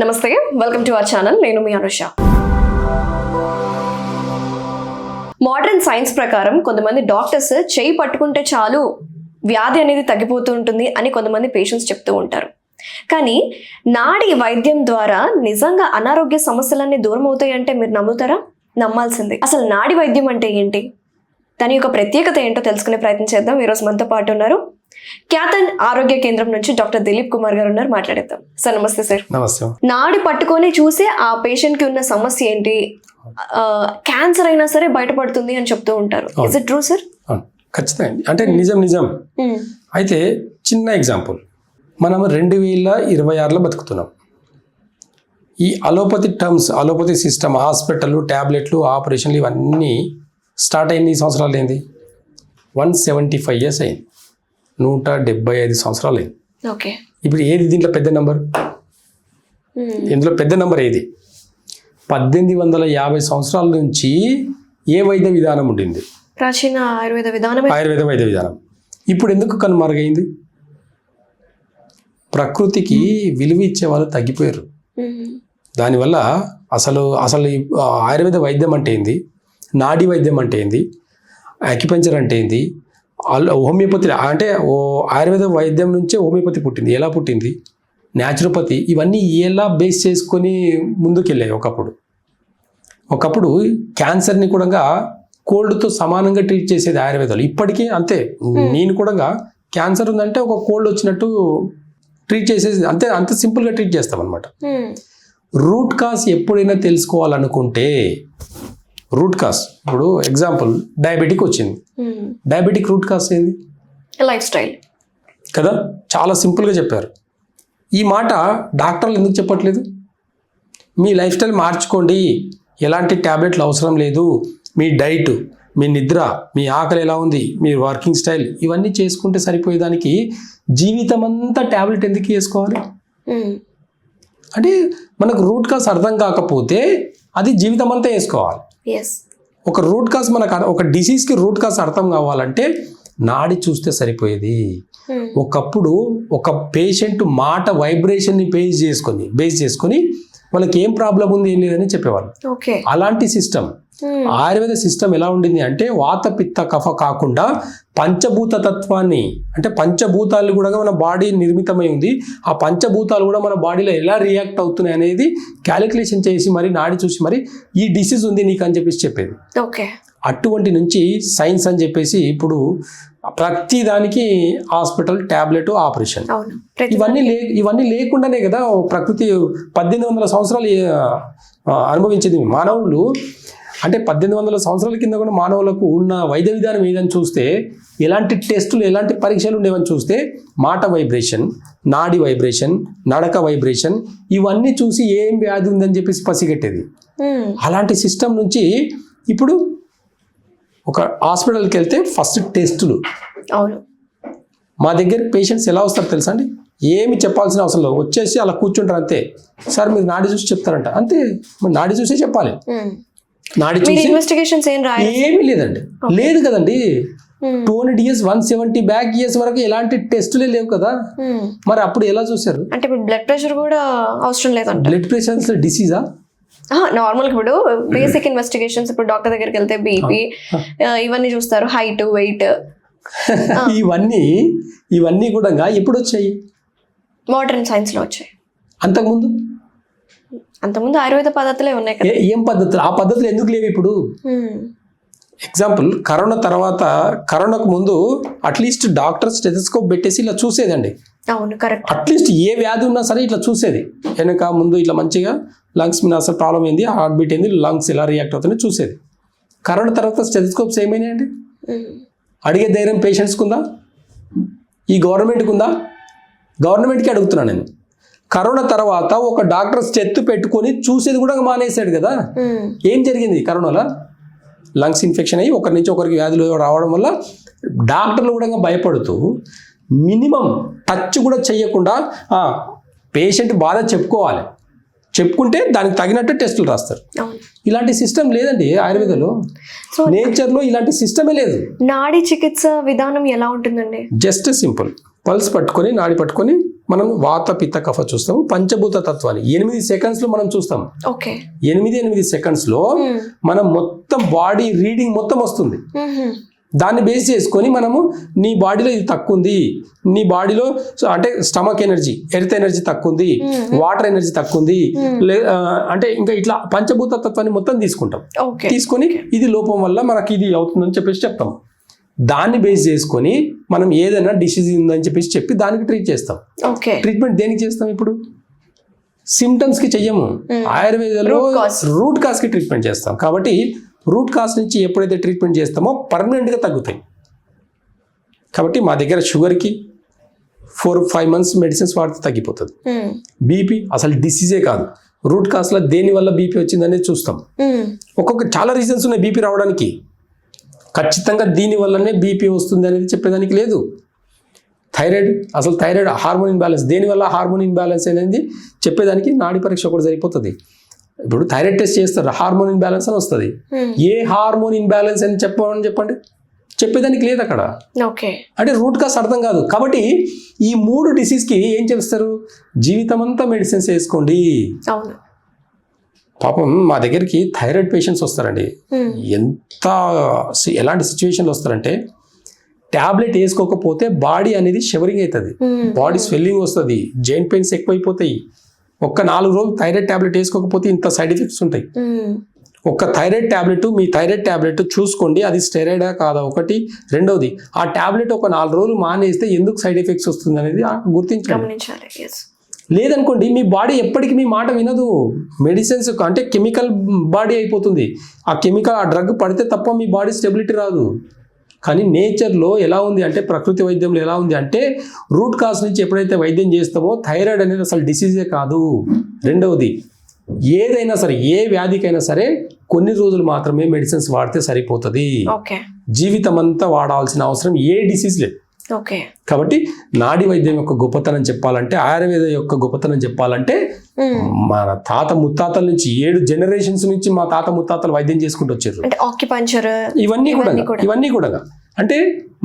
నమస్తే, welcome to our channel. నేను మీ Anusha. Modern science ప్రకారం కొంతమంది డాక్టర్స్ చేయి పట్టుకుంటే చాలు వ్యాధి అనేది తగ్గిపోతూ ఉంటుంది అని కొంతమంది పేషెంట్స్ చెప్తూ ఉంటారు. కానీ నాడి వైద్యం ద్వారా నిజంగా అనారోగ్య సమస్యలన్నీ దూరం అవుతాయి అంటే మీరు నమ్ముతారా? నమ్మాల్సిందే. అసలు నాడి వైద్యం అంటే ఏంటి, దాని యొక్క ప్రత్యేకత ఏంటో తెలుసుకునే ప్రయత్నం చేద్దాం. ఈరోజు మనతో పాటు ఉన్నారు క్యాథన్ ఆరోగ్య కేంద్రం నుంచి డాక్టర్ దిలీప్ కుమార్ గారు ఉన్నారు. మాట్లాడేద్దాం. సార్ నమస్తే. సార్ నమస్తే. నాడి పట్టుకొని చూసే ఆ పేషెంట్ కి ఉన్న సమస్య ఏంటి, క్యాన్సర్ అయినా సరే బయటపడుతుంది అని చెప్తూ ఉంటారు. Is it true sir? ఖచ్చితంగా. అంటే నిజం. అయితే చిన్న ఎగ్జాంపుల్, మనం 2026లో బతుకుతున్నాం. ఈ allopathy terms, allopathy system, hospital, ట్యాబ్లెట్లు, ఆపరేషన్లు ఇవన్నీ స్టార్ట్ అయింది. ఈ సంవత్సరాలు ఏంది? 175 years అయింది. 175 సంవత్సరాలు అయింది. ఓకే. ఇప్పుడు ఏది దీంట్లో పెద్ద నెంబర్? ఇందులో పెద్ద నెంబర్ ఏది? 1850 సంవత్సరాల నుంచి ఏ వైద్య విధానం ఉండింది? ప్రాచీన ఆయుర్వేద విధానం. ఆయుర్వేద వైద్య విధానం ఇప్పుడు ఎందుకు కనుమరుగైంది? ప్రకృతికి విలువ ఇచ్చే వాళ్ళు తగ్గిపోయారు. దానివల్ల అసలు ఆయుర్వేద వైద్యం అంటే ఏంది, నాడీ వైద్యం అంటే ఏంది, అక్యుపంక్చర్ అంటే ఏంది, హోమియోపతి అంటే ఆయుర్వేద వైద్యం నుంచే హోమియోపతి పుట్టింది. ఎలా పుట్టింది? న్యాచురోపతి. ఇవన్నీ ఎలా బేస్ చేసుకొని ముందుకెళ్ళాయి. ఒకప్పుడు క్యాన్సర్ని కూడా కోల్డ్తో సమానంగా ట్రీట్ చేసేది ఆయుర్వేదాలు. ఇప్పటికీ అంతే. నేను కూడా క్యాన్సర్ ఉందంటే ఒక కోల్డ్ వచ్చినట్టు ట్రీట్ చేసేది, అంత సింపుల్గా ట్రీట్ చేస్తాం అనమాట. రూట్ కాజ్ ఎప్పుడైనా తెలుసుకోవాలనుకుంటే, రూట్ కాజ్ ఇప్పుడు ఎగ్జాంపుల్ డయాబెటిక్ వచ్చింది. డయాబెటిక్ రూట్ కాజ్ ఏంది? లైఫ్ స్టైల్ కదా. చాలా సింపుల్గా చెప్పారు. ఈ మాట డాక్టర్లు ఎందుకు చెప్పట్లేదు? మీ లైఫ్ స్టైల్ మార్చుకోండి, ఎలాంటి ట్యాబ్లెట్లు అవసరం లేదు, మీ డైట్, మీ నిద్ర, మీ ఆకలి ఎలా ఉంది, మీ వర్కింగ్ స్టైల్, ఇవన్నీ చేసుకుంటే సరిపోయేదానికి జీవితం అంతా ట్యాబ్లెట్ ఎందుకు వేసుకోవాలి? అంటే మనకు రూట్ కాజ్ అర్థం కాకపోతే అది జీవితం అంతా వేసుకోవాలి. ఒక రూట్ కాజ్ ఒక డిసీజ్కి రూట్ కాజ్ అర్థం కావాలంటే నాడి చూస్తే సరిపోయేది. ఒకప్పుడు ఒక పేషెంట్ మాట వైబ్రేషన్ని బేస్ చేసుకొని వాళ్ళకి ఏం ప్రాబ్లం ఉంది, ఏం లేదని చెప్పేవాళ్ళు. అలాంటి సిస్టమ్ ఆయుర్వేద సిస్టమ్ ఎలా ఉండింది అంటే, వాత పిత్త కఫ కాకుండా పంచభూత తత్వాన్ని, అంటే పంచభూతాలు కూడా మన బాడీ నిర్మితమై ఉంది. ఆ పంచభూతాలు కూడా మన బాడీలో ఎలా రియాక్ట్ అవుతున్నాయి అనేది క్యాలిక్యులేషన్ చేసి మరి నాడి చూసి మరి ఈ డిసీజ్ ఉంది నీకు అని చెప్పేది. అటువంటి నుంచి సైన్స్ అని చెప్పేసి ఇప్పుడు ప్రతి దానికి హాస్పిటల్, ట్యాబ్లెట్, ఆపరేషన్, ఇవన్నీ లేకుండానే కదా ప్రకృతి 1800 సంవత్సరాలు అనుభవించింది. మానవులు అంటే 1800 సంవత్సరాల కింద కూడా మానవులకు ఉన్న వైద్య విధానం ఏదని చూస్తే, ఎలాంటి టెస్టులు, ఎలాంటి పరీక్షలు ఉండేవని చూస్తే, మాట వైబ్రేషన్, నాడి వైబ్రేషన్, నడక వైబ్రేషన్, ఇవన్నీ చూసి ఏం వ్యాధి ఉందని చెప్పేసి పసిగట్టేది. అలాంటి సిస్టమ్ నుంచి ఇప్పుడు ఒక హాస్పిటల్కి వెళ్తే ఫస్ట్ టెస్టులు. మా దగ్గర పేషెంట్స్ ఎలా వస్తారు తెలుసా అండి? ఏమి చెప్పాల్సిన అవసరం లేదు, వచ్చేసి అలా కూర్చుంటారు అంతే. సార్ మీరు నాడి చూసి చెప్తారంట, అంతే. మరి నాడి చూసే చెప్పాలి. నాడి చూసి ఇన్వెస్టిగేషన్స్ ఏమీ లేదండి. లేదు కదండి. 200 years 170 years వరకు ఎలాంటి టెస్టులే లేవు కదా. మరి అప్పుడు ఎలా చూసారు? అంటే బ్లడ్ ప్రెషర్ కూడా అవసరం లేదంట. బ్లడ్ ప్రెషర్ డిసీజా? నార్మల్ ఇప్పుడు బేసిక్ ఇన్వెస్టిగేషన్స్, ఇప్పుడు డాక్టర్ దగ్గరికి వెళ్తే బీపీ ఇవన్నీ చూస్తారు, హైట్, వెయిట్, ఇవన్నీ కూడా ఎప్పుడు వచ్చాయి? మోడర్న్ సైన్స్ లో వచ్చాయి. అంతకుముందు ఆయుర్వేద పద్ధతులే ఉన్నాయి కదా. ఏం పద్ధతులు? ఆ పద్ధతులు ఎందుకు లేవు ఇప్పుడు? ఎగ్జాంపుల్, కరోనాకు ముందు అట్లీస్ట్ డాక్టర్ స్టెథోస్కోప్ పెట్టేసి ఇలా చూసేదండి. అవును, కరెక్ట్. అట్లీస్ట్ ఏ వ్యాధి ఉన్నా సరే ఇట్లా చూసేది. వెనక ముందు ఇట్లా మంచిగా లంగ్స్ మీద అసలు ప్రాబ్లం ఏంది, హార్ట్ బీట్ ఏంది, లంగ్స్ ఎలా రియాక్ట్ అవుతున్నాయి చూసేది. కరోనా తర్వాత స్టెథోస్కోప్స్ ఏమైనాయండి? అడిగే ధైర్యం పేషెంట్స్కి ఉందా? ఈ గవర్నమెంట్కి ఉందా? గవర్నమెంట్కి అడుగుతున్నాను నేను. కరోనా తర్వాత ఒక డాక్టర్ స్టెత్ పెట్టుకొని చూసేది కూడా మానేశాడు కదా. ఏం జరిగింది కరోనాలో? లంగ్స్ ఇన్ఫెక్షన్ అయ్యి ఒకరి నుంచి ఒకరికి వ్యాధులు రావడం వల్ల డాక్టర్లు కూడా భయపడుతూ మినిమం టచ్ కూడా చేయకుండా పేషెంట్ బాధ చెప్పుకుంటే దానికి తగినట్టు టెస్టులు రాస్తారు. ఇలాంటి సిస్టమ్ లేదండి ఆయుర్వేదంలో. నేచర్లో ఇలాంటి సిస్టమే లేదు. నాడీ చికిత్స విధానం ఎలా ఉంటుందండి? జస్ట్ సింపుల్, పల్స్ పట్టుకొని, నాడి పట్టుకొని మనం వాత పిత్త కఫ చూస్తాము, పంచభూత తత్వాన్ని 8 సెకండ్స్లో మనం చూస్తాం. ఓకే 8 సెకండ్స్లో మనం మొత్తం బాడీ రీడింగ్ మొత్తం వస్తుంది. దాన్ని బేస్ చేసుకొని మనము నీ బాడీలో ఇది తక్కువ ఉంది, నీ బాడీలో అంటే స్టమక్ ఎనర్జీ, ఎర్త్ ఎనర్జీ తక్కువ ఉంది, వాటర్ ఎనర్జీ తక్కువ ఉంది, అంటే ఇంకా ఇట్లా పంచభూత తత్వాన్ని మొత్తం తీసుకుంటాం. తీసుకొని ఇది లోపం వల్ల మనకి ఇది అవుతుందని చెప్పేసి చెప్తాం. దాన్ని బేస్ చేసుకొని మనం ఏదైనా డిసీజ్ ఉందని చెప్పేసి చెప్పి దానికి ట్రీట్ చేస్తాం. ట్రీట్మెంట్ దేనికి చేస్తాం? ఇప్పుడు సిమ్టమ్స్కి చెయ్యము, ఆయుర్వేదంలో రూట్ కాజ్కి ట్రీట్మెంట్ చేస్తాం. కాబట్టి రూట్ కాజ్ నుంచి ఎప్పుడైతే ట్రీట్మెంట్ చేస్తామో పర్మనెంట్గా తగ్గుతాయి. కాబట్టి మా దగ్గర షుగర్కి 4-5 months మెడిసిన్స్ వాడితే తగ్గిపోతుంది. బీపీ అసలు డిసీజే కాదు, రూట్ కాజ్లో దేనివల్ల బీపీ వచ్చిందనేది చూస్తాం. చాలా రీజన్స్ ఉన్నాయి బీపీ రావడానికి. ఖచ్చితంగా దీనివల్లనే బీపీ వస్తుంది అనేది చెప్పేదానికి లేదు. థైరాయిడ్ హార్మోన్ ఇంబ్యాలెన్స్, దేనివల్ల హార్మోన్ ఇంబ్యాలెన్స్ అనేది చెప్పేదానికి నాడి పరీక్ష కూడా సరిపోతుంది. ఇప్పుడు థైరాయిడ్ టెస్ట్ చేస్తారు, హార్మోన్ ఇంబ్యాలెన్స్ అని వస్తుంది. ఏ హార్మోన్ ఇంబ్యాలెన్స్ అని చెప్పండి, చెప్పేదానికి లేదు అక్కడ. అంటే రూట్ కాజ్ అర్థం కాదు. కాబట్టి ఈ 3 డిసీజ్కి ఏం చేస్తారు? జీవితం అంతా మెడిసిన్స్ వేసుకోండి. పాపం మా దగ్గరికి థైరాయిడ్ పేషెంట్స్ వస్తారండి. ఎలాంటి సిచ్యువేషన్లో వస్తారంటే, ట్యాబ్లెట్ వేసుకోకపోతే బాడీ అనేది షివరింగ్ అవుతుంది, బాడీ స్వెల్లింగ్ వస్తుంది, జాయింట్ పెయిన్స్ ఎక్కువైపోతాయి. 4 రోజులు థైరాయిడ్ ట్యాబ్లెట్ వేసుకోకపోతే ఇంత సైడ్ ఎఫెక్ట్స్ ఉంటాయి. మీ థైరాయిడ్ ట్యాబ్లెట్ చూసుకోండి, అది స్టెరాయిడా కాదా ఒకటి. రెండవది, ఆ ట్యాబ్లెట్ 4 రోజులు మానేస్తే ఎందుకు సైడ్ ఎఫెక్ట్స్ వస్తుంది అనేది గుర్తించాలి. లేదనుకోండి మీ బాడీ ఎప్పటికీ మీ మాట వినదు. మెడిసిన్స్ అంటే కెమికల్ బాడీ అయిపోతుంది. ఆ డ్రగ్ పడితే తప్ప మీ బాడీ స్టెబిలిటీ రాదు. కానీ నేచర్లో ఎలా ఉంది అంటే, ప్రకృతి వైద్యంలో ఎలా ఉంది అంటే, రూట్ కాజ్ నుంచి ఎప్పుడైతే వైద్యం చేస్తామో థైరాయిడ్ అనేది అసలు డిసీజే కాదు. రెండవది, ఏదైనా సరే ఏ వ్యాధికైనా సరే కొన్ని రోజులు మాత్రమే మెడిసిన్స్ వాడితే సరిపోతుంది. జీవితం అంతా వాడాల్సిన అవసరం ఏ డిసీజ్ లేదు. కాబట్టి నాడి వైద్యం యొక్క గొప్పతనం చెప్పాలంటే, ఆయుర్వేదం యొక్క గొప్పతనం చెప్పాలంటే, మన తాత ముత్తాతల నుంచి 7 generations నుంచి మా తాత ముత్తాతలు వైద్యం చేసుకుంటూ వచ్చారు. ఇవన్నీ కూడా అంటే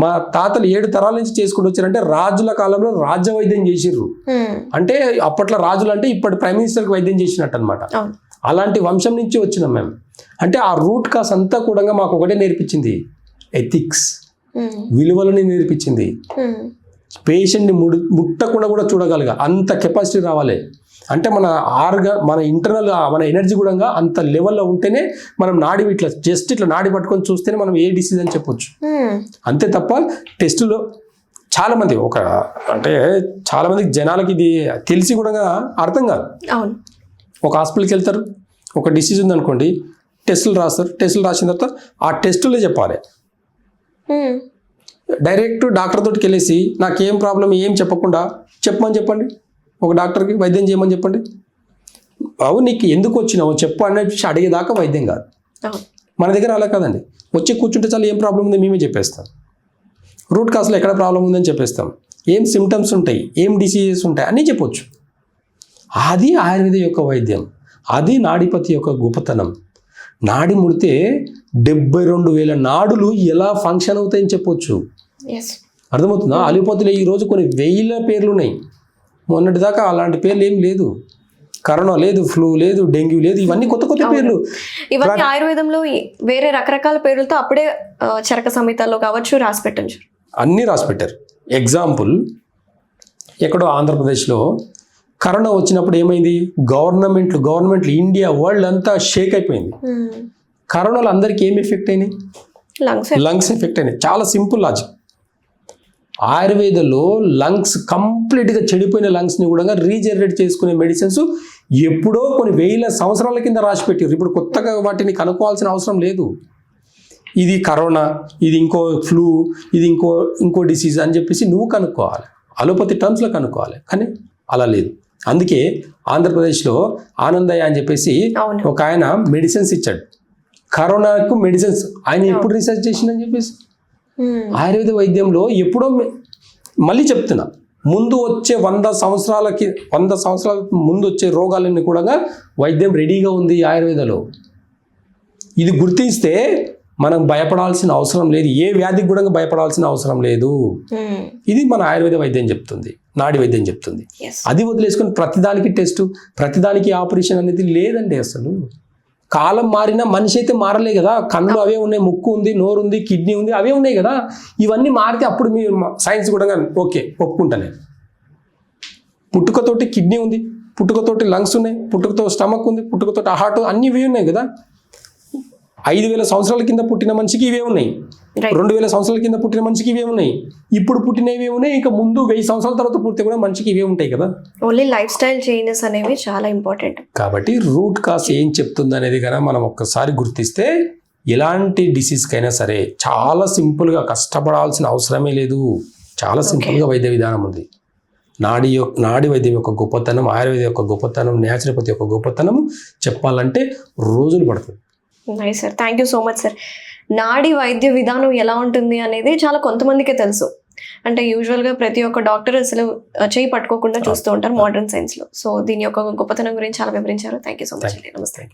మా తాతలు 7 తరాల నుంచి చేసుకుంటూ వచ్చారు. అంటే రాజుల కాలంలో రాజ్య వైద్యం చేసిర్రు. అంటే అప్పట్లో రాజులు అంటే ఇప్పటి ప్రైమ్ మినిస్టర్కి వైద్యం చేసినట్టు అనమాట. అలాంటి వంశం నుంచి వచ్చినాం మేము. అంటే ఆ రూట్ కాజ్ అంతా కూడా మాకు ఒకటే నేర్పించింది, ఎథిక్స్, విలువలని నేర్పించింది. పేషెంట్ని ముట్టకుండా కూడా చూడగలగా అంత కెపాసిటీ రావాలి. అంటే మన ఇంటర్నల్ మన ఎనర్జీ కూడా అంత లెవెల్లో ఉంటేనే మనం నాడి ఇట్లా నాడి పట్టుకొని చూస్తేనే మనం ఏ డిసీజ్ అని చెప్పొచ్చు. అంతే తప్ప టెస్టులో చాలా మందికి జనాలకి ఇది తెలిసి కూడా అర్థం కాదు. ఒక హాస్పిటల్కి వెళ్తారు, ఒక డిసీజ్ ఉందనుకోండి, టెస్టులు రాస్తారు. టెస్టులు రాసిన తర్వాత ఆ టెస్టులే చెప్పాలి. డైరెక్ట్ డాక్టర్ తోటికి వెళ్ళేసి నాకేం ప్రాబ్లం ఏం చెప్పకుండా చెప్పండి. ఒక డాక్టర్కి వైద్యం చేయమని చెప్పండి. నీకు ఎందుకు వచ్చినావో చెప్పు అని అడిగేదాకా వైద్యం కాదు. మన దగ్గర అలా కాదండి. వచ్చి కూర్చుంటే చాలు, ఏం ప్రాబ్లం ఉందో మేమే చెప్పేస్తాం. రూట్ కాజ్లో ఎక్కడ ప్రాబ్లం ఉందని చెప్పేస్తాం. ఏం సిమ్టమ్స్ ఉంటాయి, ఏం డిసీజెస్ ఉంటాయి అన్నీ చెప్పొచ్చు. అది ఆయుర్వేద యొక్క వైద్యం, అది నాడిపతి యొక్క గొప్పతనం. నాడి ముడితే 72,000 నాడులు ఎలా ఫంక్షన్ అవుతాయని చెప్పొచ్చు. అర్థమవుతుందా? అలోపతిలో ఈరోజు కొన్ని 1000 పేర్లు ఉన్నాయి. మొన్నటి దాకా అలాంటి పేర్లు ఏం లేదు. కరోనా లేదు, ఫ్లూ లేదు, డెంగ్యూ లేదు, ఇవన్నీ కొత్త పేర్లు. ఇవన్నీ ఆయుర్వేదంలో వేరే రకరకాల పేర్లతో అప్పుడే చరక సంహితల్లో కావచ్చు అన్నీ రాసి పెట్టారు. ఎగ్జాంపుల్, ఎక్కడో ఆంధ్రప్రదేశ్లో కరోనా వచ్చినప్పుడు ఏమైంది? గవర్నమెంట్ ఇండియా వరల్డ్ అంతా షేక్ అయిపోయింది. కరోనాలో అందరికీ ఏం ఎఫెక్ట్ అయినాయి? లంగ్స్ ఎఫెక్ట్ అయినాయి. చాలా సింపుల్ లాజిక్. ఆయుర్వేదంలో లంగ్స్ కంప్లీట్గా చెడిపోయిన లంగ్స్ని కూడా రీజనరేట్ చేసుకునే మెడిసిన్స్ ఎప్పుడో కొన్ని 1000 సంవత్సరాల కింద రాసి పెట్టారు. ఇప్పుడు కొత్తగా వాటిని కనుక్కోవాల్సిన అవసరం లేదు. ఇది కరోనా, ఇది ఇంకో ఫ్లూ, ఇది ఇంకో డిసీజ్ అని చెప్పేసి నువ్వు కనుక్కోవాలి, అలోపతి టర్మ్స్లో కనుక్కోవాలి. కానీ అలా లేదు. అందుకే ఆంధ్రప్రదేశ్లో ఆనందయ్య అని చెప్పేసి ఒక ఆయన మెడిసిన్స్ ఇచ్చాడు. కరోనాకు మెడిసిన్స్ ఆయన ఎప్పుడు రీసెర్చ్ చేసిందని చెప్పేసి. ఆయుర్వేద వైద్యంలో ఎప్పుడో, మళ్ళీ చెప్తున్నా, ముందు వచ్చే 100 సంవత్సరాల ముందు వచ్చే రోగాలన్నీ కూడా వైద్యం రెడీగా ఉంది ఆయుర్వేదలో. ఇది గుర్తిస్తే మనం భయపడాల్సిన అవసరం లేదు, ఏ వ్యాధికి కూడా భయపడాల్సిన అవసరం లేదు. ఇది మన ఆయుర్వేద వైద్యం చెప్తుంది, నాడి వైద్యం చెప్తుంది. ఎస్. అది వదిలేసుకొని ప్రతిదానికి టెస్ట్, ప్రతిదానికి ఆపరేషన్ అనేది లేదండి. అసలు కాలం మారినా మనిషి అయితే మారలే కదా. కన్నులు అవే ఉన్నాయి, ముక్కు ఉంది, నోరు ఉంది, కిడ్నీ ఉంది, అవే ఉన్నాయి కదా. ఇవన్నీ మారితే అప్పుడు మీరు సైన్స్ కూడా ఓకే ఒప్పుకుంటా నేను. పుట్టుకతోటి కిడ్నీ ఉంది, పుట్టుకతోటి లంగ్స్ ఉన్నాయి, పుట్టుకతో స్టమక్ ఉంది, పుట్టుకతోటి హార్ట్, అన్ని ఇవే ఉన్నాయి కదా. 5,000 సంవత్సరాల కింద పుట్టిన మనిషికి ఇవే ఉన్నాయి, 2,000 సంవత్సరాల కింద పుట్టిన మనిషికి ఇవే ఉన్నాయి, ఇప్పుడు పుట్టినవి ఉన్నాయి, ఇంకా ముందు 1000 సంవత్సరాల తర్వాత పుట్టితే కూడా మనిషికి ఇవే ఉంటాయి కదా. ఓన్లీ లైఫ్ స్టైల్ చేంజెస్ అనేవి చాలా ఇంపార్టెంట్. కాబట్టి రూట్ కాజ్ ఏం చెప్తుంది అనేది కనుక మనం ఒక్కసారి గుర్తిస్తే ఎలాంటి డిసీజ్కైనా సరే చాలా సింపుల్గా, కష్టపడాల్సిన అవసరమే లేదు. చాలా సింపుల్గా వైద్య విధానం ఉంది. నాడి వైద్యం యొక్క గొప్పతనం, ఆయుర్వేదం యొక్క గొప్పతనం, న్యాచురోపతి యొక్క గొప్పతనం చెప్పాలంటే రోజులు పడుతుంది. Nice sir, thank you so much sir. నాడి వైద్య విధానం ఎలా ఉంటుంది అనేది చాలా కొంతమందికే తెలుసు. అంటే యూజువల్గా ప్రతి ఒక్క డాక్టర్ అసలు చేయి పట్టుకోకుండా చూస్తూ ఉంటారు మోడర్న్ సైన్స్లో. సో దీని యొక్క గొప్పతనం గురించి చాలా వివరించారు. థ్యాంక్ యూ సో మచ్ అండి. నమస్తే.